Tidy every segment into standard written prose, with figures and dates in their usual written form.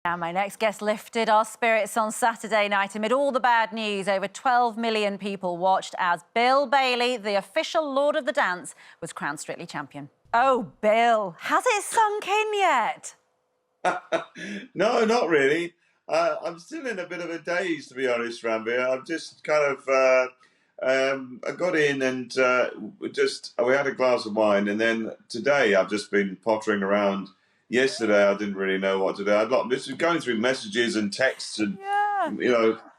And my next guest lifted our spirits on Saturday night amid all the bad news. Over 12 million people watched as Bill Bailey, the official Lord of the Dance, was crowned Strictly champion. Oh, Bill, has it sunk in yet? No, not really. I'm still in a bit of a daze, to be honest, Ranvir. I've just kind of I got in and we had a glass of wine, and then today I've just been pottering around. Yesterday I didn't really know what to do. I'd just going through messages and texts and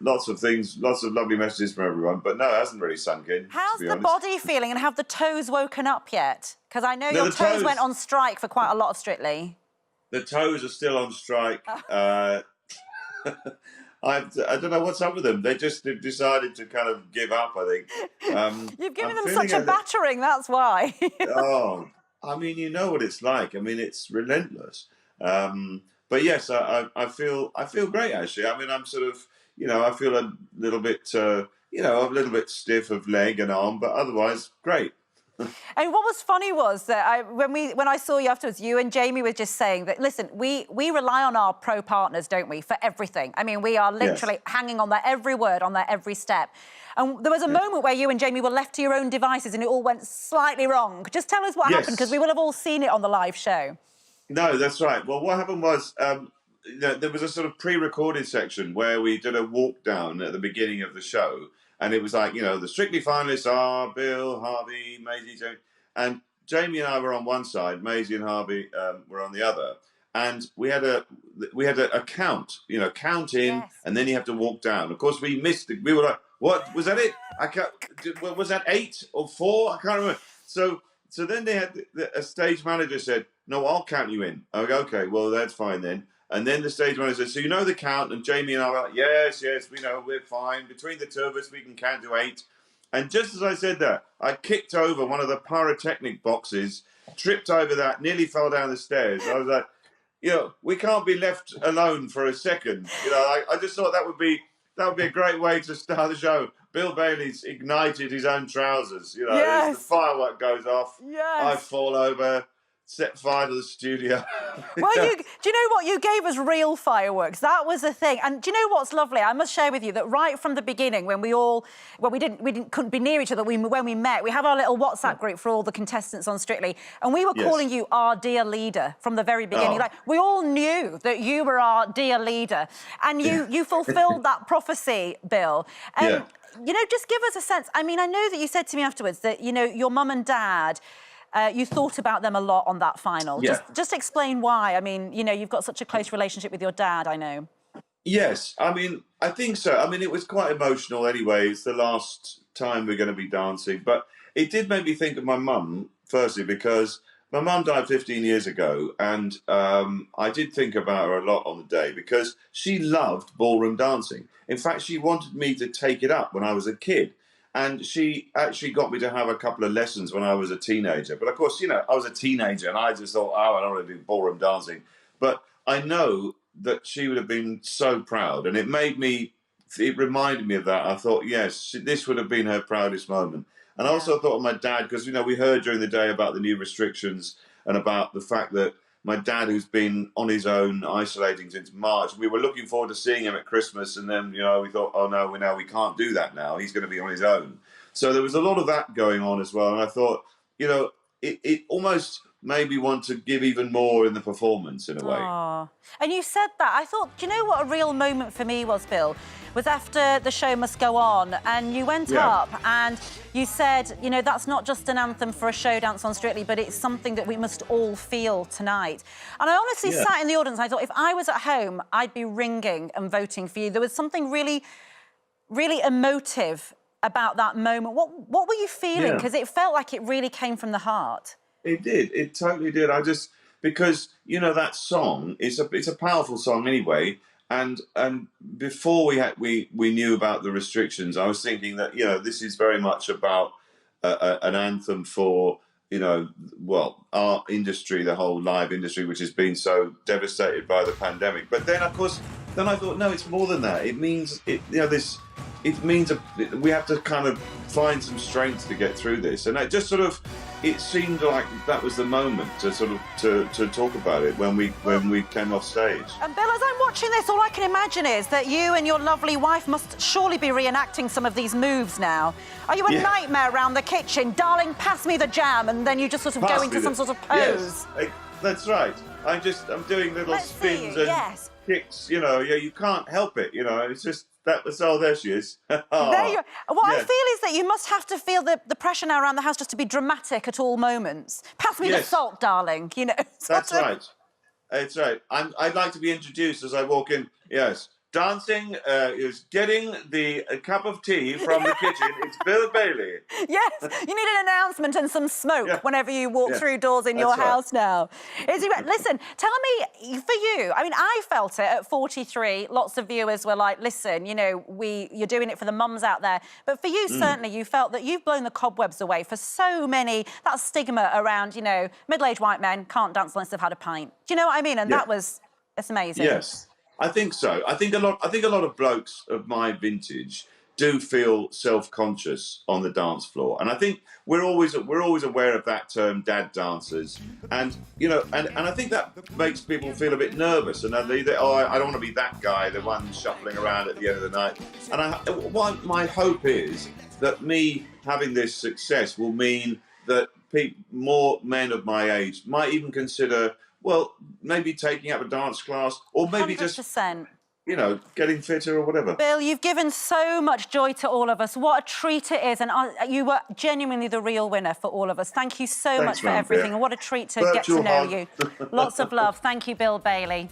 lots of things, lots of lovely messages from everyone. But no, it hasn't really sunk in. How's to be the honest. body feeling, and have the toes woken up yet? Because I know your toes went on strike for quite a lot of Strictly. The toes are still on strike. I don't know what's up with them. They've decided to kind of give up, I think. You've given them such a battering, that's why. Oh, I mean, you know what it's like. I mean, it's relentless. But yes, I feel great, actually. I mean, I'm sort of, I feel a little bit, a little bit stiff of leg and arm, but otherwise, great. And what was funny was that when I saw you afterwards, you and Jamie were just saying that, listen, we rely on our pro partners, don't we, for everything. I mean, we are literally hanging on their every word, on their every step. And there was a moment where you and Jamie were left to your own devices and it all went slightly wrong. Just tell us what happened, because we will have all seen it on the live show. No, that's right. Well, what happened was there was a sort of pre-recorded section where we did a walk down at the beginning of the show. And it was like, the Strictly finalists are Bill, Harvey, Maisie, Jamie. And Jamie and I were on one side, Maisie and Harvey were on the other. And we had a count, count in, and then you have to walk down. Of course, we missed it. We were like, what, was that it? Was that 8 or 4? I can't remember. So then they had, a stage manager said, no, I'll count you in. I go, okay, well, that's fine then. And then the stage manager said, so you know the count? And Jamie and I were like, yes, we know, we're fine. Between the two of us, we can count to 8. And just as I said that, I kicked over one of the pyrotechnic boxes, tripped over that, nearly fell down the stairs. I was like, we can't be left alone for a second. I just thought that would be a great way to start the show. Bill Bailey's ignited his own trousers. The firework goes off. I fall over. Set fire to the studio. Well, do you know what? You gave us real fireworks. That was the thing. And do you know what's lovely? I must share with you that right from the beginning, when we couldn't be near each other, when we met, we have our little WhatsApp group for all the contestants on Strictly, and we were calling you our dear leader from the very beginning. Like, we all knew that you were our dear leader, and you fulfilled that prophecy, Bill. Just give us a sense. I mean, I know that you said to me afterwards that your mum and dad. You thought about them a lot on that final. Just explain why. I mean, you've got such a close relationship with your dad, I know. Yes, I mean, I think so. I mean, it was quite emotional anyway. It's the last time we're going to be dancing. But it did make me think of my mum, firstly, because my mum died 15 years ago. And I did think about her a lot on the day because she loved ballroom dancing. In fact, she wanted me to take it up when I was a kid. And she actually got me to have a couple of lessons when I was a teenager. But of course, I was a teenager and I just thought, oh, I don't want to do ballroom dancing. But I know that she would have been so proud. And it reminded me of that. I thought, yes, this would have been her proudest moment. And I also thought of my dad, because, we heard during the day about the new restrictions and about the fact that my dad, who's been on his own, isolating since March, we were looking forward to seeing him at Christmas. And then, we thought, oh, no, we can't do that now. He's going to be on his own. So there was a lot of that going on as well. And I thought, it almost made me want to give even more in the performance, in a way. Aww. And you said that. I thought, do you know what a real moment for me was, Bill? Was after The Show Must Go On, and you went up and you said, that's not just an anthem for a show dance on Strictly, but it's something that we must all feel tonight. And I honestly sat in the audience and I thought, if I was at home, I'd be ringing and voting for you. There was something really, really emotive about that moment. What were you feeling? Because it felt like it really came from the heart. It did. It totally did. Because that song is a powerful song anyway. And before we knew about the restrictions, I was thinking that this is very much about an anthem for our industry, the whole live industry, which has been so devastated by the pandemic. But then, of course, I thought, no, it's more than that. It means we have to kind of find some strength to get through this, and it just sort of it seemed like that was the moment to sort of to talk about it when we came off stage. And Bill, as I'm watching this, all I can imagine is that you and your lovely wife must surely be reenacting some of these moves now. Are you a nightmare around the kitchen? Darling, pass me the jam, and then you just sort of go into some sort of pose. Yes, that's right. I'm doing little spins and kicks. You know, you can't help it. You know, it's just that was. Oh, there she is. There you are. What I feel is that you must have to feel the pressure now around the house just to be dramatic at all moments. Pass me the salt, darling. You know. That's right. That's right. I'd like to be introduced as I walk in. Yes. Dancing is getting the cup of tea from the kitchen. It's Bill Bailey. Yes, you need an announcement and some smoke whenever you walk through doors in your house now. Listen, tell me, for you, I mean, I felt it at 43. Lots of viewers were like, listen, you know, you're doing it for the mums out there. But for you, certainly, you felt that you've blown the cobwebs away for so many, that stigma around, you know, middle-aged white men can't dance unless they've had a pint. Do you know what I mean? And it's amazing. Yes. I think so. I think a lot of blokes of my vintage do feel self-conscious on the dance floor, and I think we're always aware of that term, dad dancers, and you know, and I think that makes people feel a bit nervous, and I don't want to be that guy, the one shuffling around at the end of the night. And my hope is that me having this success will mean that more men of my age might even consider, well, maybe taking up a dance class, or maybe 100%. just, you know, getting fitter or whatever. Bill, you've given so much joy to all of us. What a treat it is. And you were genuinely the real winner for all of us. Thank you so much for everything. And what a treat to get to know you. Lots of love. Thank you, Bill Bailey.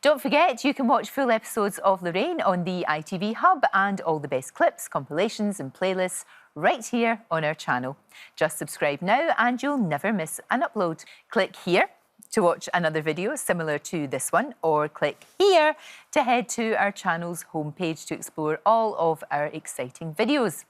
Don't forget, you can watch full episodes of Lorraine on the ITV Hub and all the best clips, compilations and playlists right here on our channel. Just subscribe now and you'll never miss an upload. Click here to watch another video similar to this one, or click here to head to our channel's homepage to explore all of our exciting videos.